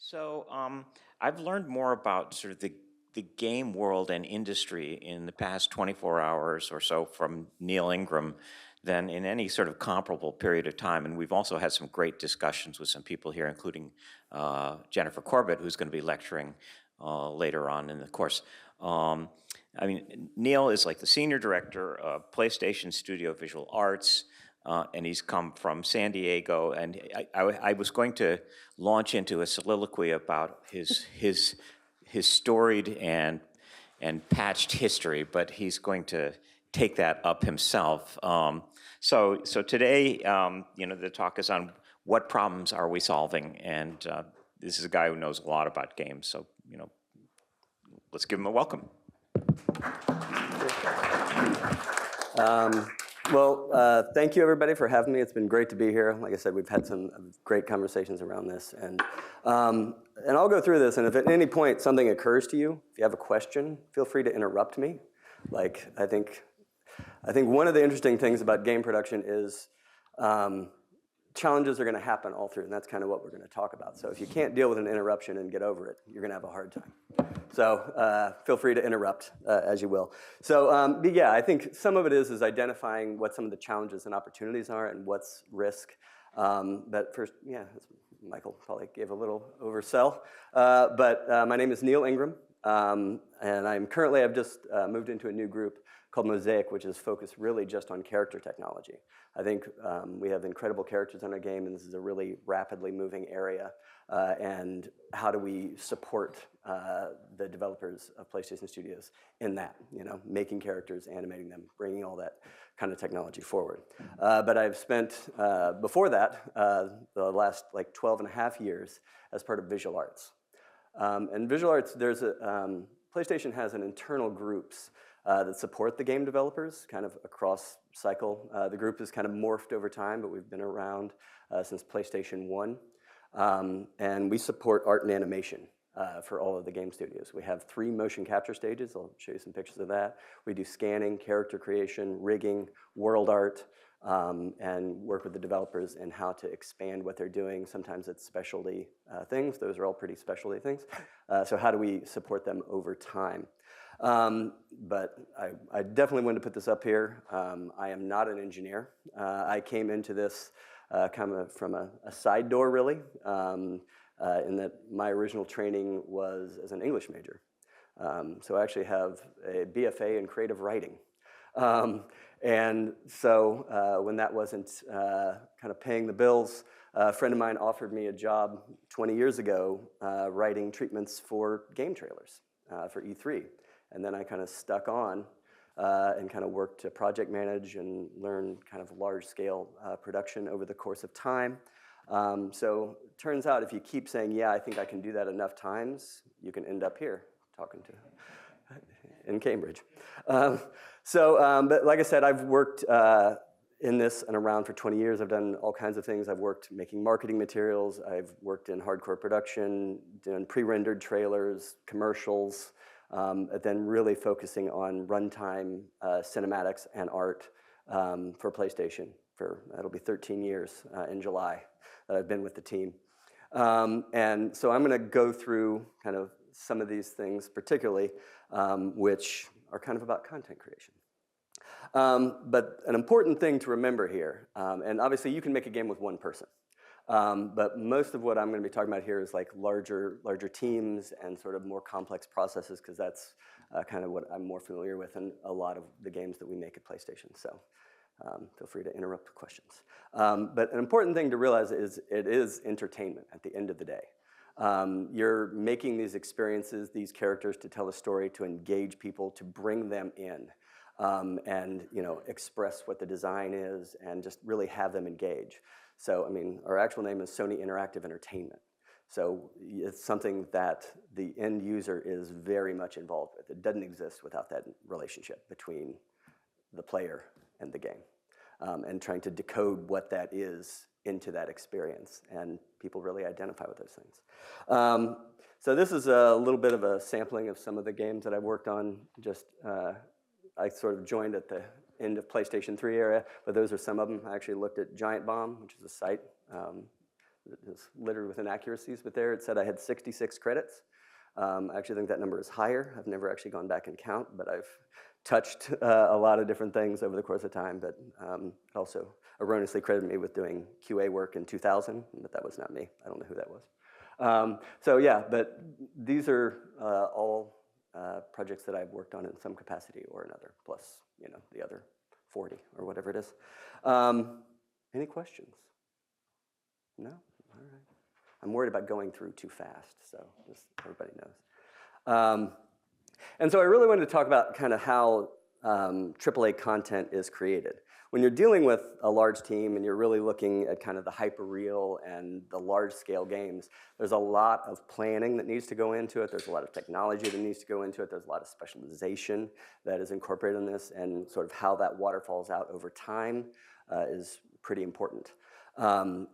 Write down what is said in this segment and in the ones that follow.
So I've learned more about sort of the game world and industry in the past 24 hours or so from Neil Ingram than in any sort of comparable period of time. And we've also had some great discussions with some people here, including Jennifer Corbett, who's going to be lecturing later on in the course. Um, I mean, Neil is like the senior director of PlayStation Studio Visual Arts. And he's come from San Diego, and I was going to launch into a soliloquy about his storied and patched history, but he's going to take that up himself. So today, the talk is on what problems are we solving, and this is a guy who knows a lot about games. So let's give him a welcome. Thank you everybody for having me. It's been great to be here. Like I said, we've had some great conversations around this, and I'll go through this. And if at any point something occurs to you, if you have a question, feel free to interrupt me. Like I think one of the interesting things about game production is challenges are going to happen all through, and that's kind of what we're going to talk about. So if you can't deal with an interruption and get over it, you're going to have a hard time. So feel free to interrupt as you will. So but yeah, I think some of it is identifying what some of the challenges and opportunities are and what's risk. But first, yeah, Michael probably gave a little oversell. But my name is Neil Ingram, and I've just moved into a new group called Mosaic, which is focused really just on character technology. I think we have incredible characters in our game, and this is a really rapidly moving area. And how do we support the developers of PlayStation Studios in that, making characters, animating them, bringing all that kind of technology forward. But I've spent, before that, the last 12 and a half years as part of visual arts. And visual arts, PlayStation has an internal groups that support the game developers kind of across cycle. The group has kind of morphed over time, but we've been around since PlayStation 1. And we support art and animation for all of the game studios. We have 3 motion capture stages. I'll show you some pictures of that. We do scanning, character creation, rigging, world art, and work with the developers in how to expand what they're doing. Sometimes it's specialty things. Those are all pretty specialty things. So how do we support them over time? But I definitely wanted to put this up here. I am not an engineer. I came into this kind of from a side door, really, in that my original training was as an English major. So I actually have a BFA in creative writing. And so when that wasn't kind of paying the bills, a friend of mine offered me a job 20 years ago writing treatments for game trailers for E3. And then I kind of stuck on and kind of worked to project manage and learn kind of large-scale production over the course of time. So it turns out if you keep saying, yeah, I think I can do that enough times, you can end up here talking to in Cambridge. But like I said, I've worked in this and around for 20 years. I've done all kinds of things. I've worked making marketing materials. I've worked in hardcore production, done pre-rendered trailers, commercials, then really focusing on runtime cinematics and art for PlayStation. That'll be 13 years in July that I've been with the team. And so I'm going to go through kind of some of these things particularly, which are kind of about content creation. But an important thing to remember here, and obviously you can make a game with one person, but most of what I'm going to be talking about here is like larger teams and sort of more complex processes, because that's kind of what I'm more familiar with in a lot of the games that we make at PlayStation. So feel free to interrupt with questions. But an important thing to realize is it is entertainment at the end of the day. You're making these experiences, these characters to tell a story, to engage people, to bring them in, and express what the design is, and just really have them engage. So, I mean, our actual name is Sony Interactive Entertainment. So it's something that the end user is very much involved with. It doesn't exist without that relationship between the player and the game, and trying to decode what that is into that experience. And people really identify with those things. So this is a little bit of a sampling of some of the games that I've worked on. I sort of joined at the end of PlayStation 3 era, but those are some of them. I actually looked at Giant Bomb, which is a site is littered with inaccuracies, but there it said I had 66 credits. I actually think that number is higher. I've never actually gone back and count, but I've touched a lot of different things over the course of time, but it also erroneously credited me with doing QA work in 2000, but that was not me. I don't know who that was. So yeah, but these are all projects that I've worked on in some capacity or another, plus the other 40 or whatever it is. Any questions? No? All right. I'm worried about going through too fast, so just everybody knows. And so I really wanted to talk about kind of how AAA content is created. When you're dealing with a large team and you're really looking at kind of the hyper-real and the large-scale games, there's a lot of planning that needs to go into it. There's a lot of technology that needs to go into it. There's a lot of specialization that is incorporated in this, and sort of how that waterfalls out over time is pretty important. And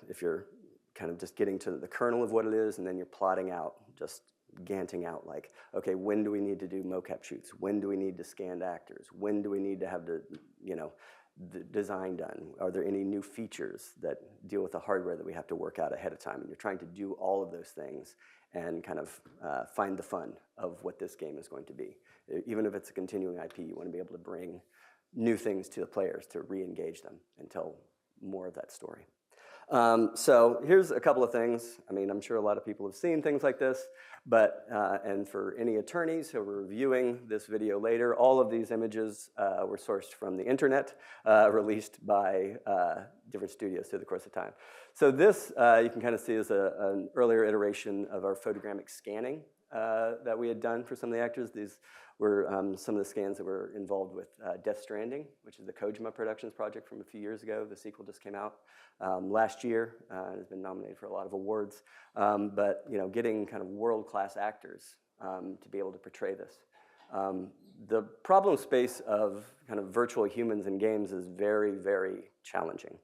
if you're kind of just getting to the kernel of what it is, and then you're plotting out, just ganting out, like, okay, when do we need to do mocap shoots? When do we need to scan actors? When do we need to have the design done? Are there any new features that deal with the hardware that we have to work out ahead of time? And you're trying to do all of those things and kind of find the fun of what this game is going to be. Even if it's a continuing IP, you want to be able to bring new things to the players to re-engage them and tell more of that story. So here's a couple of things. I mean, I'm sure a lot of people have seen things like this, but, and for any attorneys who are reviewing this video later, all of these images were sourced from the internet, released by different studios through the course of time. So this, you can kind of see is an earlier iteration of our photogrammic scanning that we had done for some of the actors. These were some of the scans that were involved with Death Stranding, which is the Kojima Productions project from a few years ago. The sequel just came out last year and has been nominated for a lot of awards. But getting kind of world-class actors to be able to portray this. The problem space of kind of virtual humans in games is very, very challenging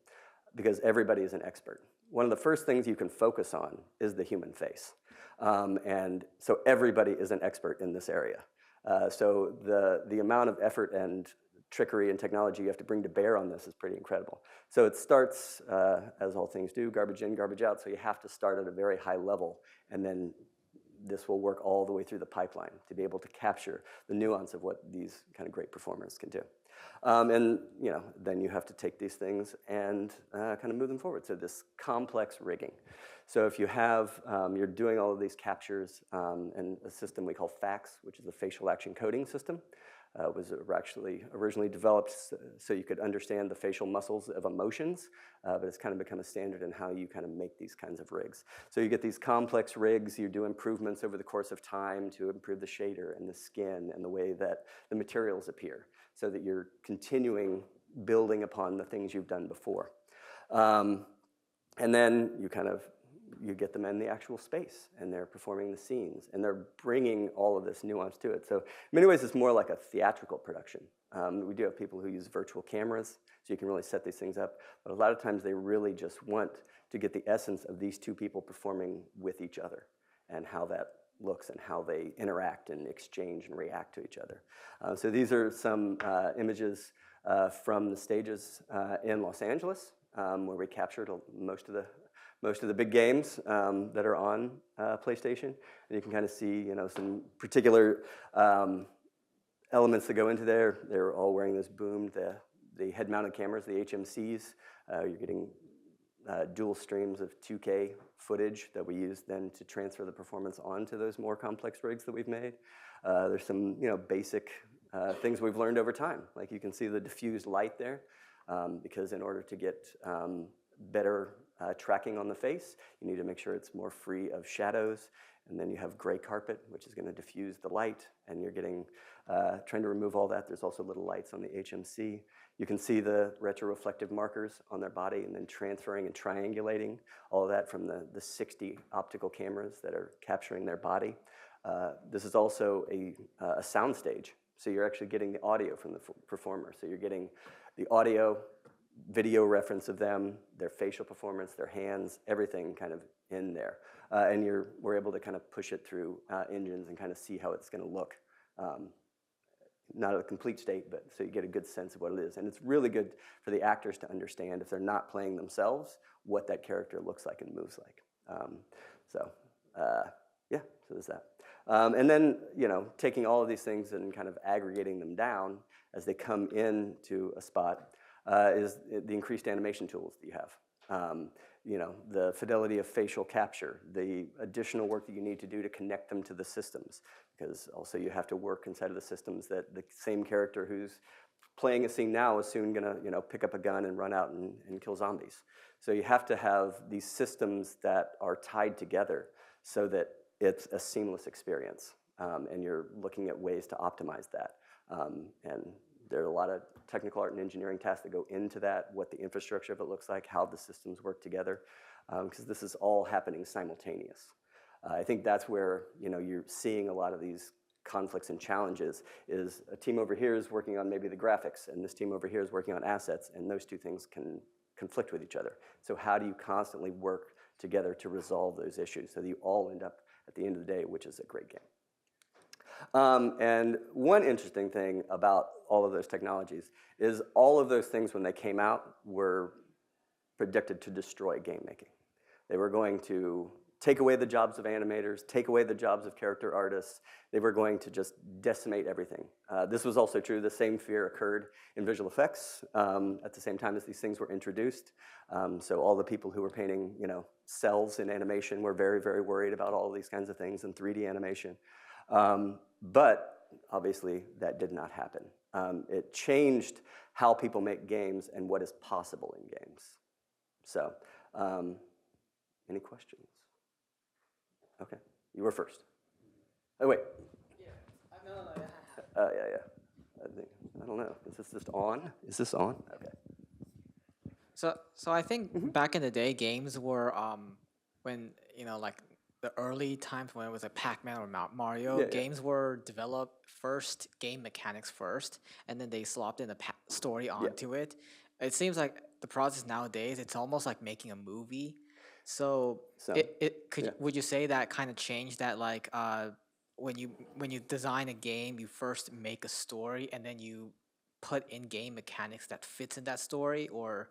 because everybody is an expert. One of the first things you can focus on is the human face. And so everybody is an expert in this area. So the amount of effort and trickery and technology you have to bring to bear on this is pretty incredible. So it starts, as all things do, garbage in, garbage out. So you have to start at a very high level, and then this will work all the way through the pipeline to be able to capture the nuance of what these kind of great performers can do. And then you have to take these things and kind of move them forward. So this complex rigging. So if you have, you're doing all of these captures and a system we call FACS, which is a facial action coding system. Was actually originally developed so you could understand the facial muscles of emotions, but it's kind of become a standard in how you kind of make these kinds of rigs. So you get these complex rigs, you do improvements over the course of time to improve the shader and the skin and the way that the materials appear, so that you're continuing building upon the things you've done before. And then you get them in the actual space, and they're performing the scenes, and they're bringing all of this nuance to it. So in many ways, it's more like a theatrical production. We do have people who use virtual cameras, so you can really set these things up. But a lot of times, they really just want to get the essence of these two people performing with each other and how that looks and how they interact and exchange and react to each other. So these are some images from the stages in Los Angeles, where we captured most of the big games that are on PlayStation. And you can kind of see, some particular elements that go into there. They're all wearing this boom, the head-mounted cameras, the HMCs. You're getting dual streams of 2K footage that we use then to transfer the performance onto those more complex rigs that we've made. There's some, basic things we've learned over time. Like you can see the diffused light there, because in order to get better tracking on the face, you need to make sure it's more free of shadows. And then you have gray carpet, which is going to diffuse the light, and you're trying to remove all that. There's also little lights on the HMC. You can see the retroreflective markers on their body, and then transferring and triangulating all of that from the 60 optical cameras that are capturing their body. This is also a sound stage, so you're actually getting the audio from the performer. So you're getting the audio, video reference of them, their facial performance, their hands, everything kind of in there. And we're able to kind of push it through engines and kind of see how it's going to look not a complete state, but so you get a good sense of what it is. And it's really good for the actors to understand, if they're not playing themselves, what that character looks like and moves like. Yeah, so there's that. And then, taking all of these things and kind of aggregating them down as they come into a spot is the increased animation tools that you have. The fidelity of facial capture, the additional work that you need to do to connect them to the systems, because also you have to work inside of the systems that the same character who's playing a scene now is soon going to pick up a gun and run out and kill zombies. So you have to have these systems that are tied together so that it's a seamless experience, and you're looking at ways to optimize that. And there are a lot of technical art and engineering tasks that go into that, what the infrastructure of it looks like, how the systems work together, because this is all happening simultaneous. I think that's where you're seeing a lot of these conflicts and challenges, is a team over here is working on maybe the graphics, and this team over here is working on assets, and those two things can conflict with each other. So how do you constantly work together to resolve those issues so that you all end up at the end of the day, which is a great game? And one interesting thing about all of those technologies is all of those things, when they came out, were predicted to destroy game making. They were going to take away the jobs of animators, take away the jobs of character artists. They were going to just decimate everything. This was also true. The same fear occurred in visual effects at the same time as these things were introduced. So all the people who were painting, cells in animation were very, very worried about all of these kinds of things in 3D animation. But obviously, that did not happen. It changed how people make games and what is possible in games. So, any questions? Okay, you were first. Oh, wait. Yeah, no. Yeah. I don't know. Is this just on? Is this on? Okay. So I think back in the day, games were when like the early times when it was like Pac-Man or Mario, games were developed first, game mechanics first, and then they slopped in the story onto it. It seems like the process nowadays, it's almost like making a movie. So would you say that kind of changed that, like when you design a game, you first make a story and then you put in game mechanics that fits in that story, or?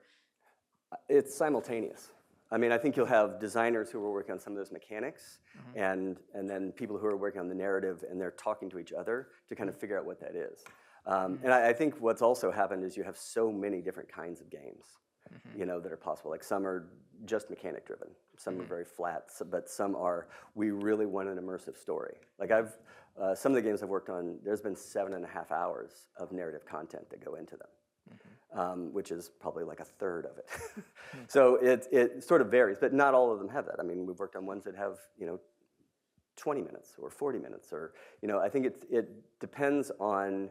It's simultaneous. I mean, I think you'll have designers who are working on some of those mechanics, and then people who are working on the narrative, and they're talking to each other to kind of figure out what that is. And I think what's also happened is you have so many different kinds of games, that are possible. Like some are just mechanic driven, some are very flat, but some are, we really want an immersive story. Like some of the games I've worked on, there's been 7.5 hours of narrative content that go into them. Which is probably like a third of it. So it sort of varies, but not all of them have that. I mean, we've worked on ones that have 20 minutes or 40 minutes, or I think it depends on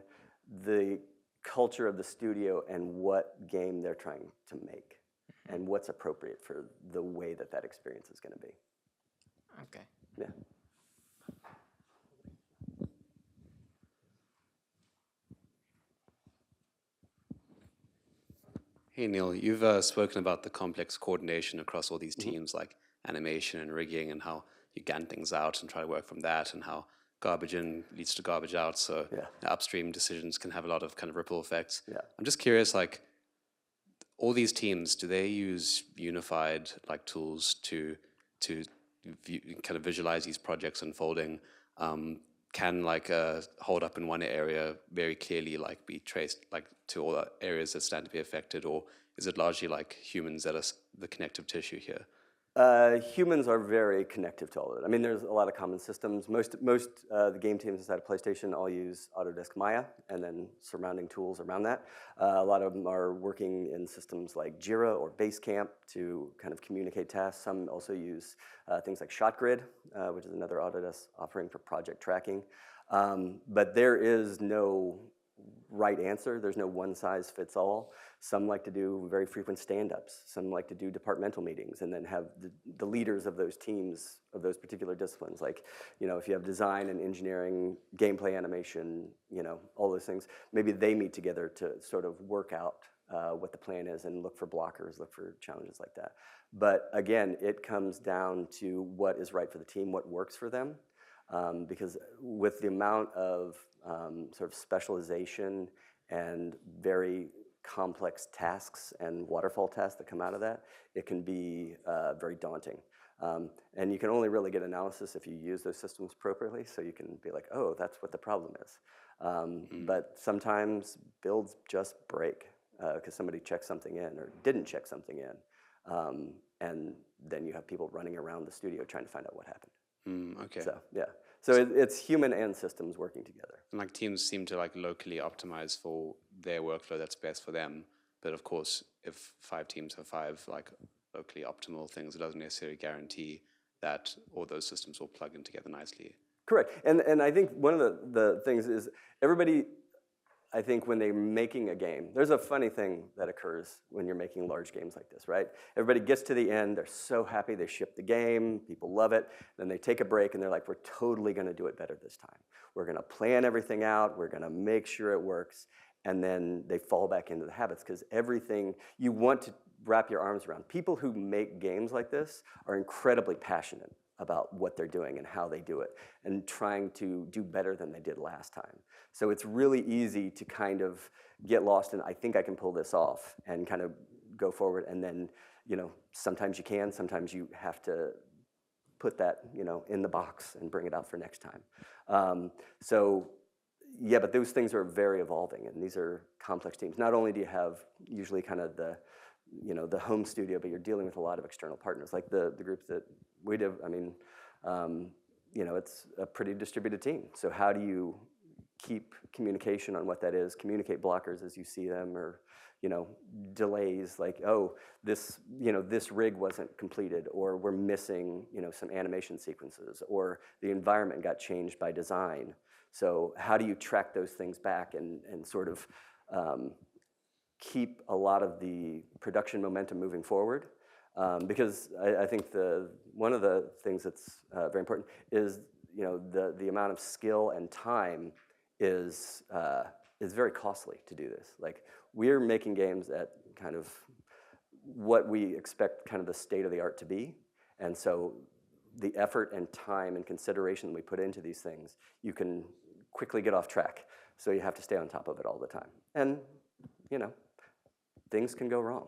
the culture of the studio and what game they're trying to make, and what's appropriate for the way that experience is going to be. Okay. Yeah. Hey, Neil, you've spoken about the complex coordination across all these teams, like animation and rigging, and how you gan things out and try to work from that, and how garbage in leads to garbage out. So upstream decisions can have a lot of kind of ripple effects. Yeah. I'm just curious, like, all these teams, do they use unified like tools to kind of visualize these projects unfolding? Can like a hold up in one area very clearly like be traced like to all the areas that stand to be affected, or is it largely like humans that are the connective tissue here? Humans are very connective to all of it. I mean, there's a lot of common systems. Most the game teams inside of PlayStation all use Autodesk Maya and then surrounding tools around that. A lot of them are working in systems like Jira or Basecamp to kind of communicate tasks. Some also use things like ShotGrid, which is another Autodesk offering for project tracking. But there is no right answer. There's no one size fits all. Some like to do very frequent stand-ups. Some like to do departmental meetings and then have the leaders of those teams of those particular disciplines. Like, if you have design and engineering, gameplay animation, all those things, maybe they meet together to sort of work out what the plan is and look for blockers, look for challenges like that. But again, it comes down to what is right for the team, what works for them. because with the amount of sort of specialization and very complex tasks and waterfall tasks that come out of that, it can be very daunting. And you can only really get analysis if you use those systems appropriately, so you can be like, oh, that's what the problem is. But sometimes builds just break because somebody checked something in or didn't check something in. And then you have people running around the studio trying to find out what happened. Okay. So, yeah. So it's human and systems working together. And like teams seem to like locally optimize for their workflow that's best for them. But of course, if 5 teams have 5 like locally optimal things, it doesn't necessarily guarantee that all those systems will plug in together nicely. Correct. And I think one of the things is everybody, I think when they're making a game, there's a funny thing that occurs when you're making large games like this, right? Everybody gets to the end, they're so happy, they ship the game, people love it, then they take a break and they're like, we're totally gonna do it better this time. We're gonna plan everything out, we're gonna make sure it works, and then they fall back into the habits because everything, you want to wrap your arms around. People who make games like this are incredibly passionate about what they're doing and how they do it and trying to do better than they did last time. So it's really easy to kind of get lost in, I think I can pull this off and kind of go forward. And then, you know, sometimes you can, sometimes you have to put that, you know, in the box and bring it out for next time. So yeah, but those things are very evolving and these are complex teams. Not only do you have usually kind of the, you know, the home studio, but you're dealing with a lot of external partners, like the groups that we do. I mean, you know, it's a pretty distributed team. So how do you keep communication on what that is, communicate blockers as you see them, or, you know, delays like, oh, this, you know, this rig wasn't completed, or we're missing, you know, some animation sequences, or the environment got changed by design. So how do you track those things back and sort of keep a lot of the production momentum moving forward? Because I think one of the things that's very important is, you know, the amount of skill and time is very costly to do this. Like, we're making games at kind of what we expect kind of the state of the art to be, and so the effort and time and consideration that we put into these things, you can quickly get off track. So you have to stay on top of it all the time. And, you know, things can go wrong.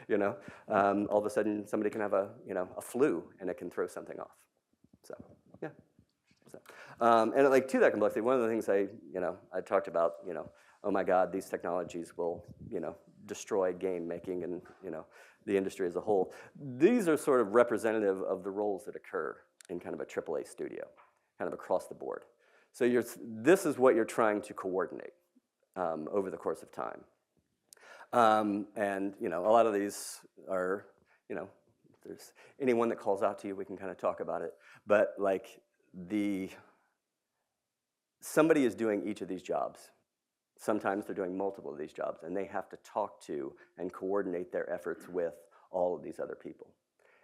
You know, all of a sudden somebody can have a flu and it can throw something off. So, yeah. So, and like to that complexity, one of the things I talked about, you know, oh my God, these technologies will, you know, destroy game making and, you know, the industry as a whole. These are sort of representative of the roles that occur in kind of a AAA studio, kind of across the board. So this is what you're trying to coordinate over the course of time. And, you know, a lot of these are, you know, if there's anyone that calls out to you, we can kind of talk about it. But like somebody is doing each of these jobs. Sometimes they're doing multiple of these jobs, and they have to talk to and coordinate their efforts with all of these other people.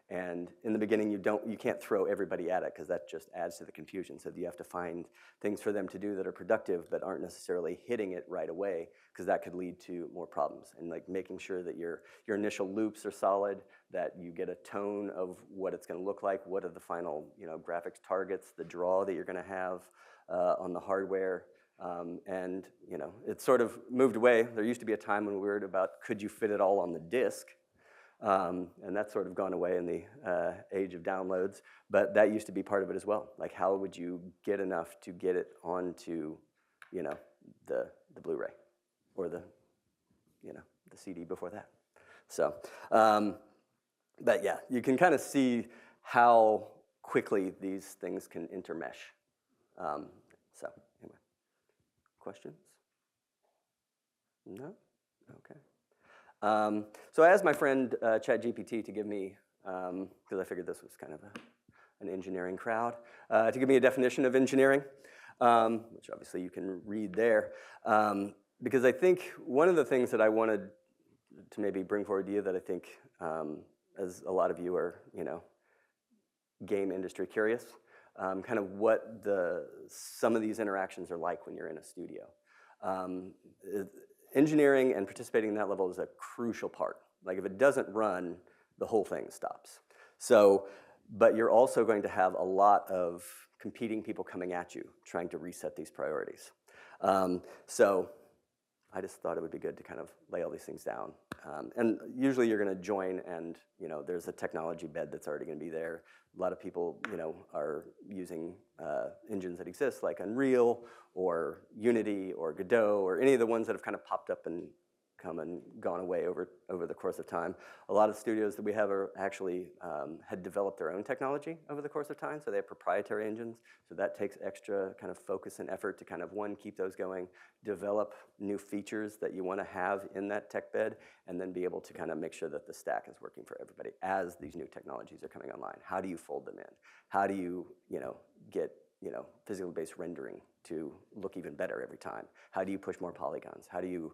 And in the beginning, you can't throw everybody at it because that just adds to the confusion. So you have to find things for them to do that are productive but aren't necessarily hitting it right away, because that could lead to more problems. And like making sure that your initial loops are solid, that you get a tone of what it's going to look like, what are the final, you know, graphics targets, the draw that you're going to have on the hardware. And, you know, it's sort of moved away. There used to be a time when we worried about could you fit it all on the disk. And that's sort of gone away in the age of downloads, but that used to be part of it as well. Like, how would you get enough to get it onto, you know, the Blu-ray or the, you know, the CD before that. So, but yeah, you can kind of see how quickly these things can intermesh. So anyway, questions? No? Okay. So I asked my friend ChatGPT to give me, because I figured this was kind of an engineering crowd, to give me a definition of engineering, which obviously you can read there. Because I think one of the things that I wanted to maybe bring forward to you that I think, as a lot of you are, you know, game industry curious, kind of what some of these interactions are like when you're in a studio. Engineering and participating in that level is a crucial part. Like, if it doesn't run, the whole thing stops. So, but you're also going to have a lot of competing people coming at you, trying to reset these priorities. So I just thought it would be good to kind of lay all these things down. And usually you're going to join and, there's a technology bed that's already going to be there. A lot of people, are using engines that exist like Unreal or Unity or Godot or any of the ones that have kind of popped up and come and gone away over the course of time. A lot of studios that we have are actually had developed their own technology over the course of time, so they have proprietary engines. So that takes extra kind of focus and effort to kind of, one, keep those going, develop new features that you want to have in that tech bed, and then be able to kind of make sure that the stack is working for everybody as these new technologies are coming online. How do you fold them in? How do you, get physically based rendering to look even better every time? How do you push more polygons? How do you?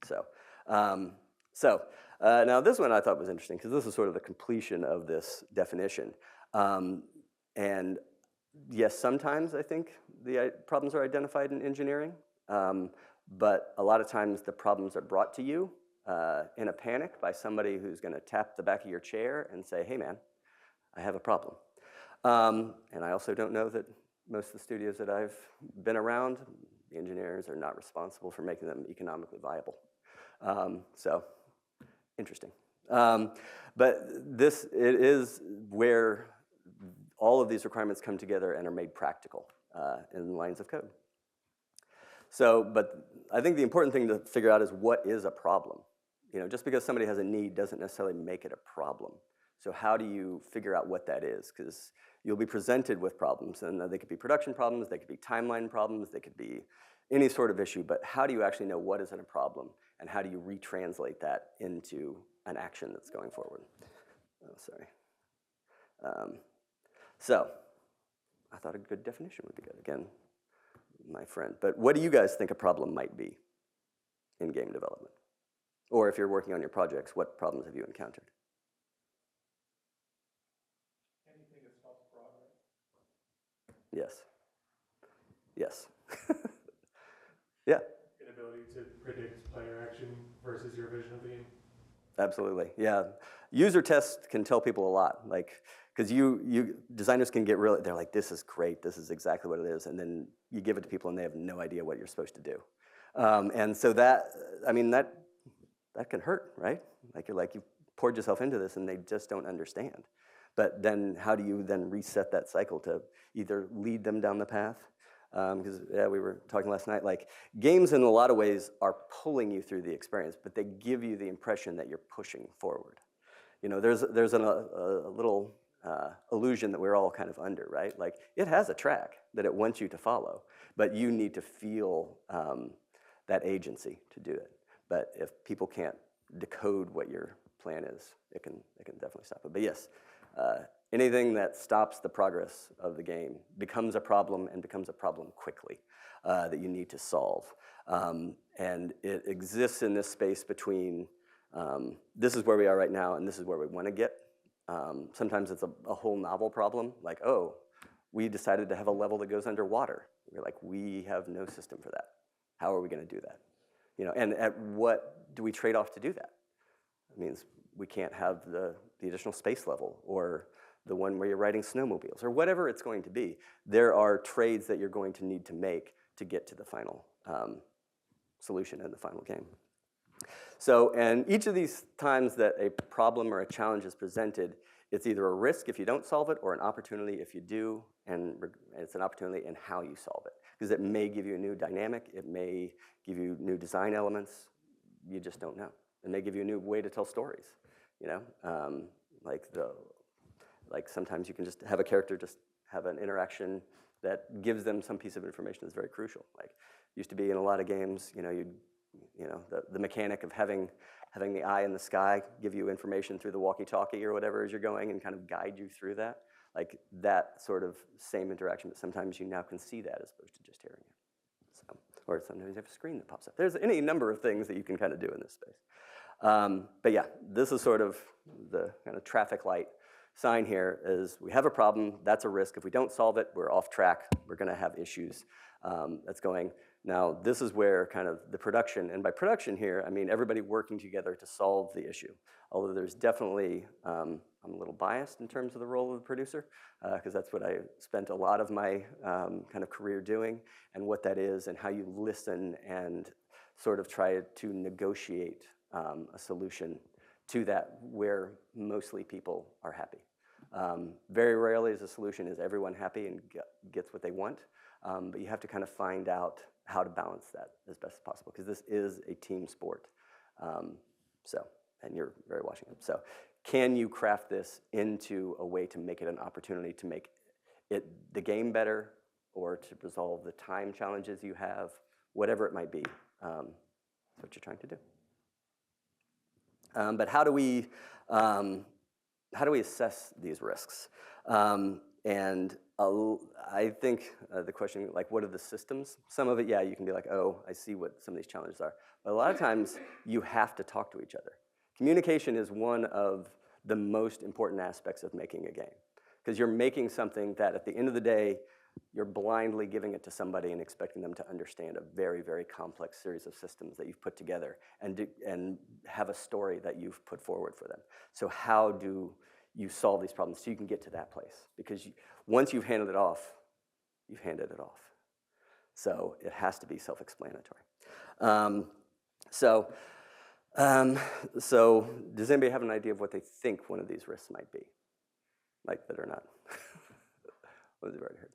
So, now this one I thought was interesting because this is sort of the completion of this definition. And yes, sometimes I think the problems are identified in engineering, but a lot of times the problems are brought to you in a panic by somebody who's going to tap the back of your chair and say, hey man, I have a problem. And I also don't know that most of the studios that I've been around, the engineers are not responsible for making them economically viable. So, interesting. But it is where all of these requirements come together and are made practical in lines of code. So, but I think the important thing to figure out is what is a problem? Just because somebody has a need doesn't necessarily make it a problem. So how do you figure out what that is? Because you'll be presented with problems, and they could be production problems, they could be timeline problems, they could be any sort of issue, but how do you actually know what isn't a problem, and how do you retranslate that into an action that's going forward? Oh, sorry. So I thought a good definition would be good. Again, my friend. But what do you guys think a problem might be in game development? Or if you're working on your projects, what problems have you encountered? Anything that stops progress. Yes. Yes. Yeah. Inability to predict player action versus your vision of the game. Absolutely. Yeah. User tests can tell people a lot. Because designers can get really, they're like, this is great, this is exactly what it is, and then you give it to people and they have no idea what you're supposed to do. And so that can hurt, right? You've poured yourself into this and they just don't understand. But then how do you then reset that cycle to either lead them down the path? Because we were talking last night, games in a lot of ways are pulling you through the experience, but they give you the impression that you're pushing forward. There's a little illusion that we're all kind of under, right? It has a track that it wants you to follow, but you need to feel that agency to do it. But if people can't decode what your plan is, it can definitely stop it. But yes, anything that stops the progress of the game becomes a problem and becomes a problem quickly that you need to solve. And it exists in this space between this is where we are right now and this is where we want to get. Sometimes it's a whole novel problem, we decided to have a level that goes underwater. We're like, we have no system for that. How are we going to do that? And at what do we trade off to do that? It means we can't have the additional space level or the one where you're riding snowmobiles or whatever it's going to be. There are trades that you're going to need to make to get to the final solution in the final game. So, and each of these times that a problem or a challenge is presented, it's either a risk if you don't solve it or an opportunity if you do, and it's an opportunity in how you solve it. Because it may give you a new dynamic, it may give you new design elements, you just don't know. It may give you a new way to tell stories, sometimes you can just have a character just have an interaction that gives them some piece of information that's very crucial. Used to be in a lot of games, the mechanic of having the eye in the sky give you information through the walkie-talkie or whatever as you're going and kind of guide you through that. That sort of same interaction, but sometimes you now can see that as opposed to just hearing it. So, or sometimes you have a screen that pops up. There's any number of things that you can kind of do in this space. But yeah, this is sort of the kind of traffic light sign here is we have a problem, that's a risk. If we don't solve it, we're off track, we're gonna have issues that's going. Now, this is where kind of the production, and by production here, I mean everybody working together to solve the issue. Although there's definitely, I'm a little biased in terms of the role of the producer, because that's what I spent a lot of my kind of career doing, and what that is, and how you listen and sort of try to negotiate a solution to that where mostly people are happy. Very rarely is a solution is everyone happy and gets what they want, but you have to kind of find out how to balance that as best as possible, because this is a team sport. And you're very watching it. So can you craft this into a way to make it an opportunity to make it the game better, or to resolve the time challenges you have, whatever it might be. That's what you're trying to do. But how do we assess these risks? And I think the question, like, what are the systems? Some of it, yeah, you can be like, oh, I see what some of these challenges are. But a lot of times, you have to talk to each other. Communication is one of the most important aspects of making a game, because you're making something that at the end of the day, you're blindly giving it to somebody and expecting them to understand a very, very complex series of systems that you've put together and have a story that you've put forward for them. So how do you solve these problems so you can get to that place? Because once you've handed it off, you've handed it off. So it has to be self-explanatory. So does anybody have an idea of what they think one of these risks might be? Like that or not? What have you already heard?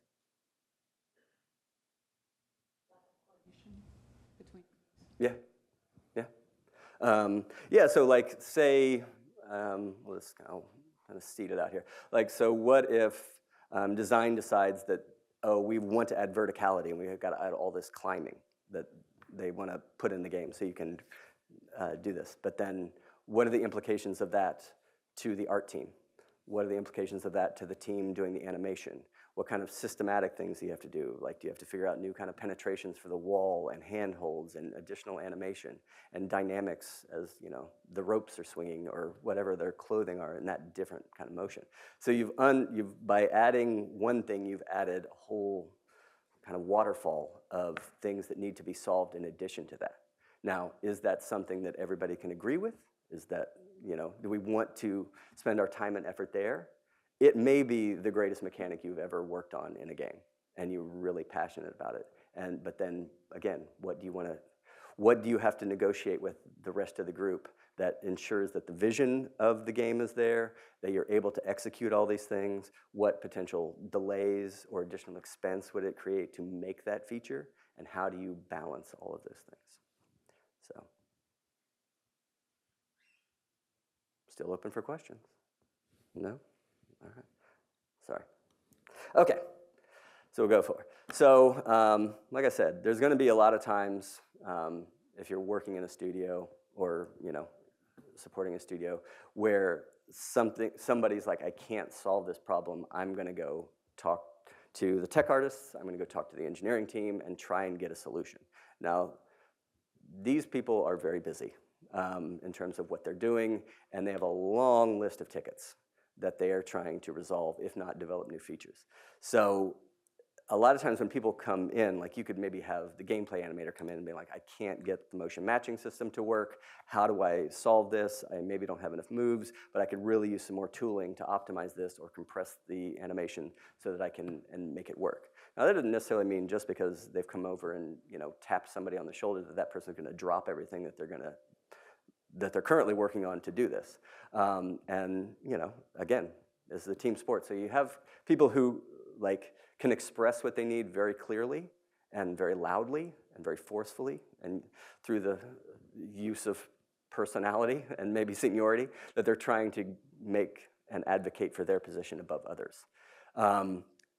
Yeah, yeah. Yeah, so like say, we'll just kind of seed it out here. Like, so what if design decides that, oh, we want to add verticality and we've got to add all this climbing that they want to put in the game so you can do this. But then what are the implications of that to the art team? What are the implications of that to the team doing the animation? What kind of systematic things do you have to do? Like, do you have to figure out new kind of penetrations for the wall and handholds and additional animation and dynamics as, you know, the ropes are swinging or whatever their clothing are in that different kind of motion. So by adding one thing, you've added a whole kind of waterfall of things that need to be solved in addition to that. Now, is that something that everybody can agree with? Is that, you know, do we want to spend our time and effort there? It may be the greatest mechanic you've ever worked on in a game, and you're really passionate about it. But then, again, what do you have to negotiate with the rest of the group that ensures that the vision of the game is there, that you're able to execute all these things? What potential delays or additional expense would it create to make that feature? And how do you balance all of those things? So, still open for questions? No? All right. Sorry. Okay. So we'll go for it. So like I said, there's going to be a lot of times if you're working in a studio or, you know, supporting a studio where somebody's like, I can't solve this problem. I'm going to go talk to the tech artists. I'm going to go talk to the engineering team and try and get a solution. Now, these people are very busy in terms of what they're doing, and they have a long list of tickets that they are trying to resolve, if not develop new features. So a lot of times when people come in, like you could maybe have the gameplay animator come in and be like, I can't get the motion matching system to work. How do I solve this? I maybe don't have enough moves, but I could really use some more tooling to optimize this or compress the animation so that I can make it work. Now that doesn't necessarily mean just because they've come over and, you know, tapped somebody on the shoulder that person's going to drop everything that they're currently working on to do this. And, you know, again, this is a team sport. So you have people who like can express what they need very clearly and very loudly and very forcefully and through the use of personality and maybe seniority that they're trying to make and advocate for their position above others.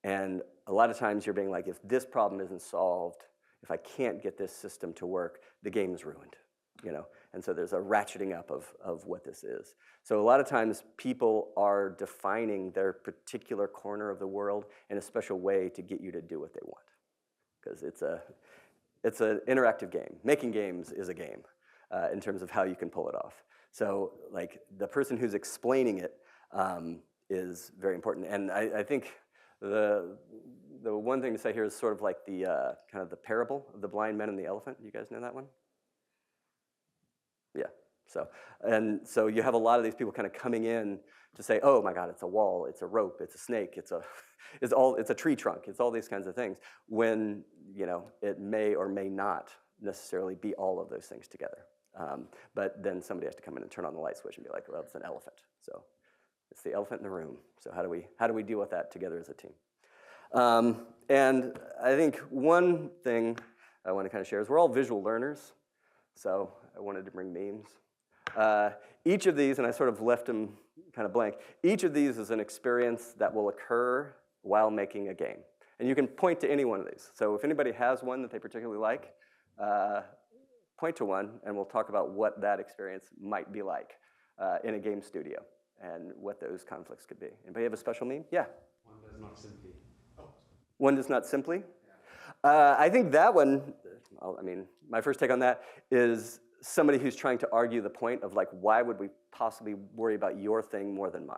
And a lot of times you're being like, if this problem isn't solved, if I can't get this system to work, the game is ruined, you know? And so there's a ratcheting up of what this is. So a lot of times people are defining their particular corner of the world in a special way to get you to do what they want. Because it's an interactive game. Making games is a game in terms of how you can pull it off. So like the person who's explaining it is very important. And I think The one thing to say here is sort of like the kind of the parable of the blind men and the elephant. You guys know that one? Yeah. So you have a lot of these people kind of coming in to say, oh my God, it's a wall, it's a rope, it's a snake, it's a tree trunk, it's all these kinds of things. When it may or may not necessarily be all of those things together. But then somebody has to come in and turn on the light switch and be like, well, it's an elephant. So it's the elephant in the room. So how do we deal with that together as a team? And I think one thing I want to kind of share is we're all visual learners. So I wanted to bring memes. Each of these, and I sort of left them kind of blank, each of these is an experience that will occur while making a game. And you can point to any one of these. So if anybody has one that they particularly like, point to one, and we'll talk about what that experience might be like in a game studio and what those conflicts could be. Anybody have a special meme? Yeah? One does not simply. Oh. One does not simply? I think that one, my first take on that is somebody who's trying to argue the point of like, why would we possibly worry about your thing more than mine?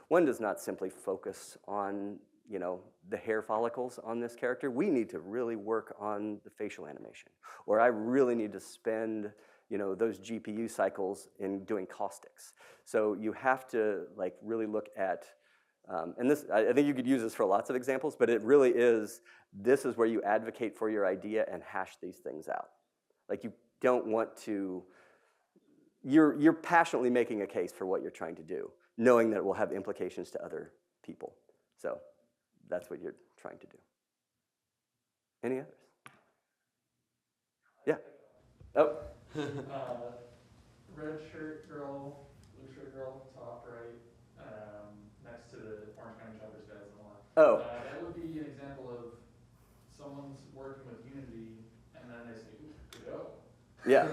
One does not simply focus on, the hair follicles on this character. We need to really work on the facial animation. Or I really need to spend, those GPU cycles in doing caustics. So you have to like really look at, and this, I think you could use this for lots of examples, but it really is, this is where you advocate for your idea and hash these things out. Like you don't want to, you're passionately making a case for what you're trying to do, knowing that it will have implications to other people. So that's what you're trying to do. Any others? Yeah. Oh. Red shirt girl, blue shirt girl, top right, next to the Orange County Shoppers guys on the left. Oh. That would be an example of someone's working with Unity, and then they say, ooh, good go. Yeah.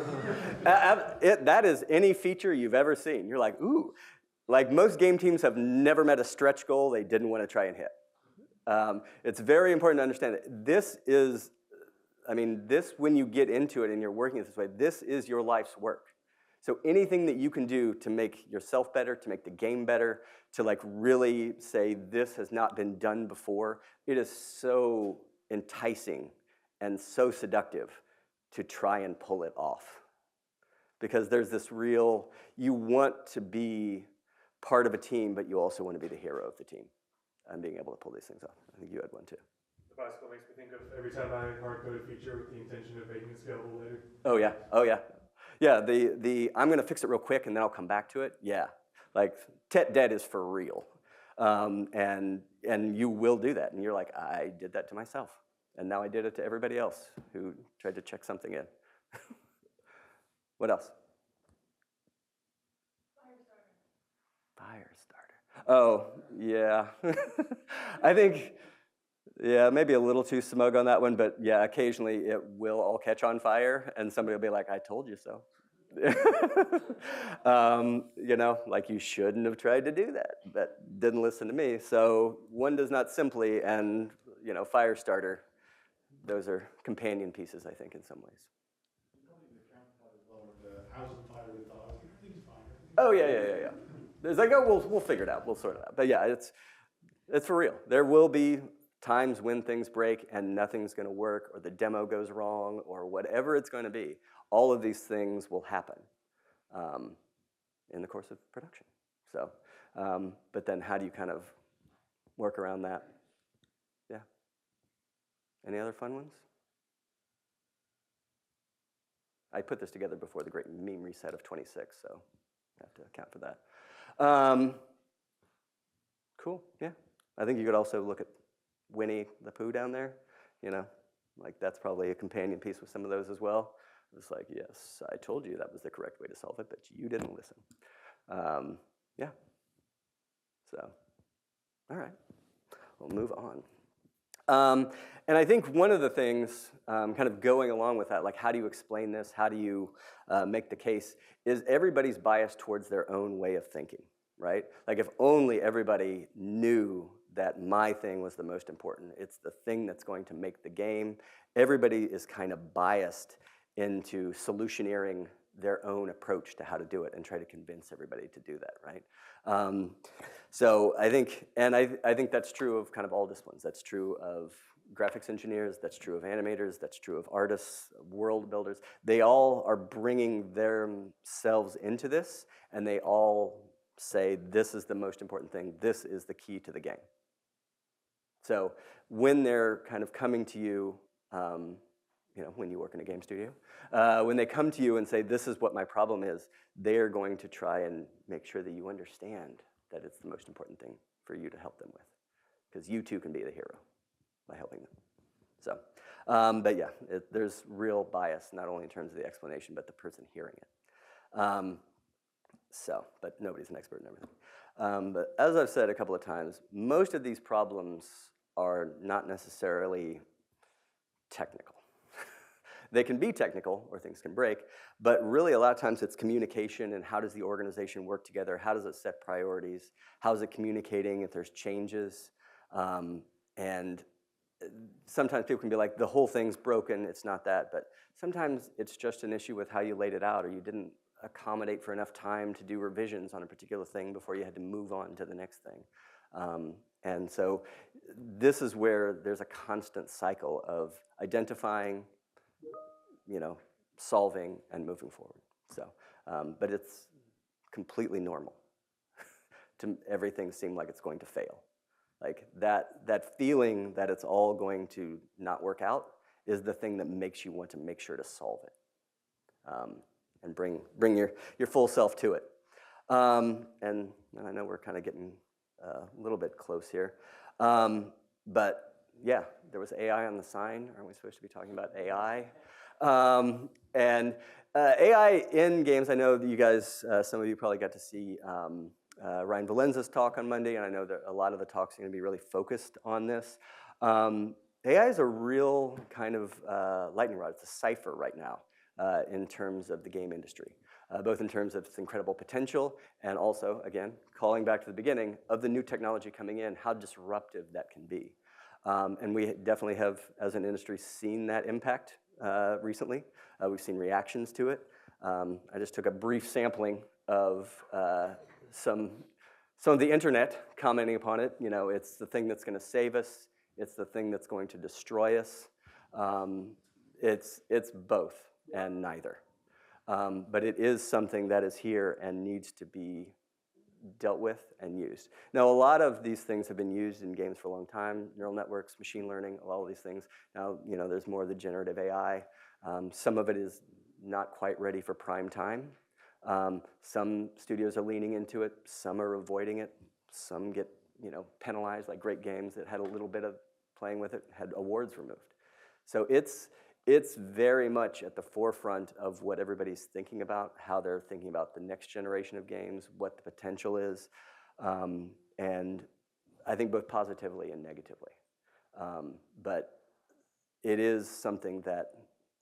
That is any feature you've ever seen. You're like, ooh. Like most game teams have never met a stretch goal they didn't want to try and hit. It's very important to understand that this is, when you get into it and you're working this way, this is your life's work. So anything that you can do to make yourself better, to make the game better, to like really say this has not been done before, it is so enticing and so seductive to try and pull it off. Because there's this real, you want to be part of a team, but you also want to be the hero of the team and being able to pull these things off. I think you had one too. The bicycle makes me think of every time I hard-code a feature with the intention of making it scalable later. Oh yeah, oh yeah. Yeah, the I'm gonna fix it real quick and then I'll come back to it. Yeah, like Tet Dead is for real. And you will do that. And you're like, I did that to myself. And now I did it to everybody else who tried to check something in. What else? Firestarter. Oh, yeah. I think, yeah, maybe a little too smug on that one, but yeah, occasionally it will all catch on fire and somebody will be like, I told you so. Like you shouldn't have tried to do that, but didn't listen to me. So one does not simply, and Firestarter, those are companion pieces, I think, in some ways. Oh yeah. There's like, oh, we'll figure it out. We'll sort it out. But yeah, it's for real. There will be times when things break and nothing's going to work, or the demo goes wrong, or whatever it's going to be. All of these things will happen in the course of production. So, but then how do you kind of work around that? Yeah. Any other fun ones? I put this together before the great meme reset of 26, so I have to account for that. Cool, yeah. I think you could also look at Winnie the Pooh down there. Like that's probably a companion piece with some of those as well. It's like, yes, I told you that was the correct way to solve it, but you didn't listen. Yeah. So, all right, we'll move on. And I think one of the things kind of going along with that, like how do you explain this, how do you make the case, is everybody's biased towards their own way of thinking, right? Like if only everybody knew that my thing was the most important, it's the thing that's going to make the game, everybody is kind of biased into solutioneering their own approach to how to do it and try to convince everybody to do that, right? So I think, and I think that's true of kind of all disciplines. That's true of graphics engineers, that's true of animators, that's true of artists, world builders. They all are bringing themselves into this, and they all say, this is the most important thing, this is the key to the game. So when they're kind of coming to you, you know, when you work in a game studio, when they come to you and say, this is what my problem is, they're going to try and make sure that you understand that it's the most important thing for you to help them with. Because you too can be the hero by helping them. So, but yeah, there's real bias, not only in terms of the explanation, but the person hearing it. But nobody's an expert in everything. But as I've said a couple of times, most of these problems are not necessarily technical. They can be technical, or things can break, but really a lot of times it's communication and how does the organization work together, how does it set priorities, how is it communicating if there's changes, and sometimes people can be like, the whole thing's broken, it's not that, but sometimes it's just an issue with how you laid it out, or you didn't accommodate for enough time to do revisions on a particular thing before you had to move on to the next thing. And so this is where there's a constant cycle of identifying, you know, solving and moving forward. So, but it's completely normal to everything seem like it's going to fail. Like that feeling that it's all going to not work out is the thing that makes you want to make sure to solve it, and bring your full self to it. And I know we're kind of getting a little bit close here, but yeah, there was AI on the sign. Aren't we supposed to be talking about AI? And AI in games, I know that you guys, some of you probably got to see Ryan Valenza's talk on Monday, and I know that a lot of the talks are going to be really focused on this. AI is a real kind of lightning rod. It's a cipher right now in terms of the game industry, both in terms of its incredible potential and also, again, calling back to the beginning of the new technology coming in, how disruptive that can be. And we definitely have, as an industry, seen that impact recently. We've seen reactions to it. I just took a brief sampling of some of the internet commenting upon it. You know, it's the thing that's going to save us. It's the thing that's going to destroy us. It's both and neither. But it is something that is here and needs to be dealt with and used. Now, a lot of these things have been used in games for a long time. Neural networks, machine learning, all of these things. Now, you know, there's more of the generative AI. Some of it is not quite ready for prime time. Some studios are leaning into it. Some are avoiding it. Some get, you know, penalized, like great games that had a little bit of playing with it, had awards removed. So it's very much at the forefront of what everybody's thinking about, how they're thinking about the next generation of games, what the potential is, and I think both positively and negatively. But it is something that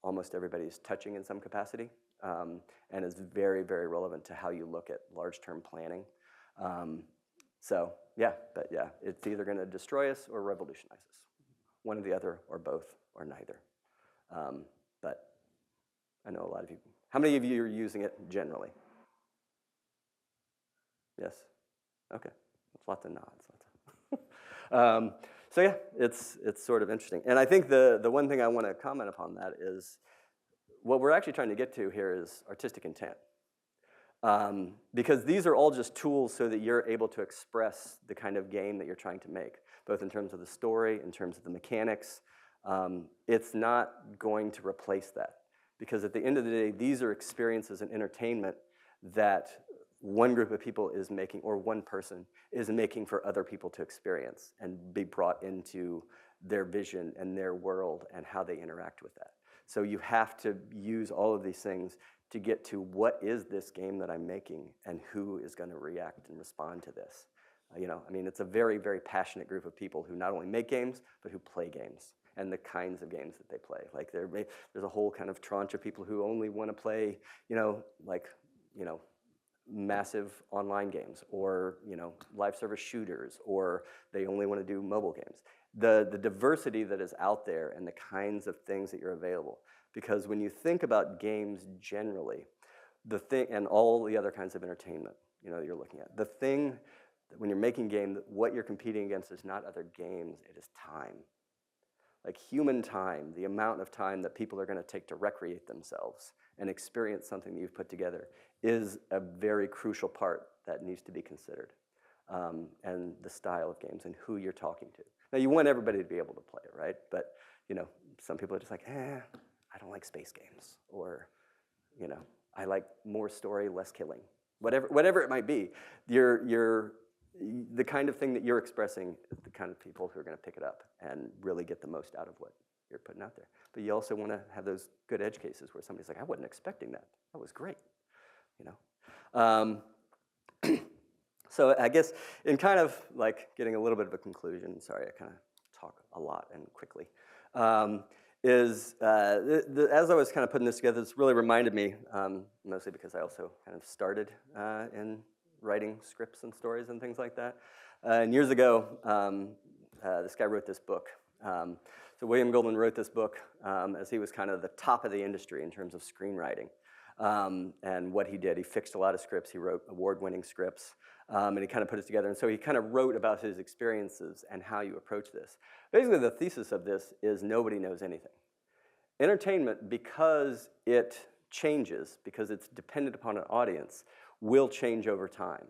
almost everybody's touching in some capacity, and is very, very relevant to how you look at large-term planning. So yeah, but yeah, it's either going to destroy us or revolutionize us. One or the other, or both, or neither. But I know a lot of you. How many of you are using it generally? Yes? Okay. That's lots of nods. So yeah, it's sort of interesting. And I think the one thing I want to comment upon that is what we're actually trying to get to here is artistic intent. Because these are all just tools so that you're able to express the kind of game that you're trying to make, both in terms of the story, in terms of the mechanics. It's not going to replace that. Because at the end of the day, these are experiences and entertainment that one group of people is making, or one person is making for other people to experience and be brought into their vision and their world and how they interact with that. So you have to use all of these things to get to what is this game that I'm making and who is going to react and respond to this. You know, I mean, it's a very, very passionate group of people who not only make games, but who play games and the kinds of games that they play. Like there's a whole kind of tranche of people who only want to play, you know, like, you know, massive online games, or, you know, live service shooters, or they only want to do mobile games. The diversity that is out there and the kinds of things that you're available. Because when you think about games generally, the thing, and all the other kinds of entertainment, you know, you're looking at. The thing, that when you're making game, what you're competing against is not other games, it is time. Like human time, the amount of time that people are going to take to recreate themselves and experience something that you've put together is a very crucial part that needs to be considered. And the style of games and who you're talking to. Now, you want everybody to be able to play it, right? But, you know, some people are just like, I don't like space games. Or, you know, I like more story, less killing. Whatever it might be, the kind of thing that you're expressing is the kind of people who are going to pick it up and really get the most out of what you're putting out there. But you also want to have those good edge cases where somebody's like, I wasn't expecting that. That was great, you know. So I guess in kind of like getting a little bit of a conclusion, sorry, I kind of talk a lot and quickly, as I was kind of putting this together, this really reminded me, mostly because I also kind of started in writing scripts and stories and things like that. And years ago, this guy wrote this book. So William Goldman wrote this book as he was kind of the top of the industry in terms of screenwriting. And what he did, he fixed a lot of scripts. He wrote award-winning scripts, and he kind of put it together. And so he kind of wrote about his experiences and how you approach this. Basically, the thesis of this is nobody knows anything. Entertainment, because it changes, because it's dependent upon an audience, will change over time.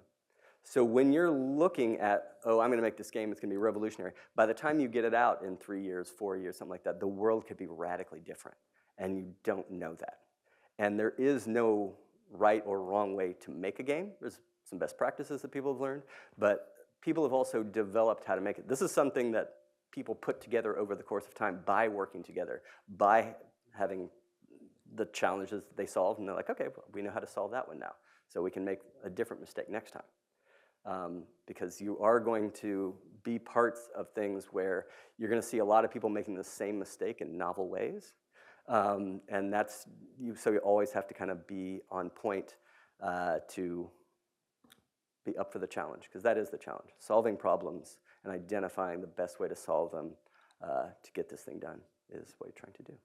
So when you're looking at, oh, I'm going to make this game, it's going to be revolutionary, by the time you get it out in 3 years, 4 years, something like that, the world could be radically different, and you don't know that. And there is no right or wrong way to make a game. There's some best practices that people have learned, but people have also developed how to make it. This is something that people put together over the course of time by working together, by having the challenges that they solved, and they're like, okay, well, we know how to solve that one now, so we can make a different mistake next time. Because you are going to be parts of things where you're going to see a lot of people making the same mistake in novel ways. And that's, so you always have to kind of be on point to be up for the challenge, because that is the challenge. Solving problems and identifying the best way to solve them to get this thing done is what you're trying to do.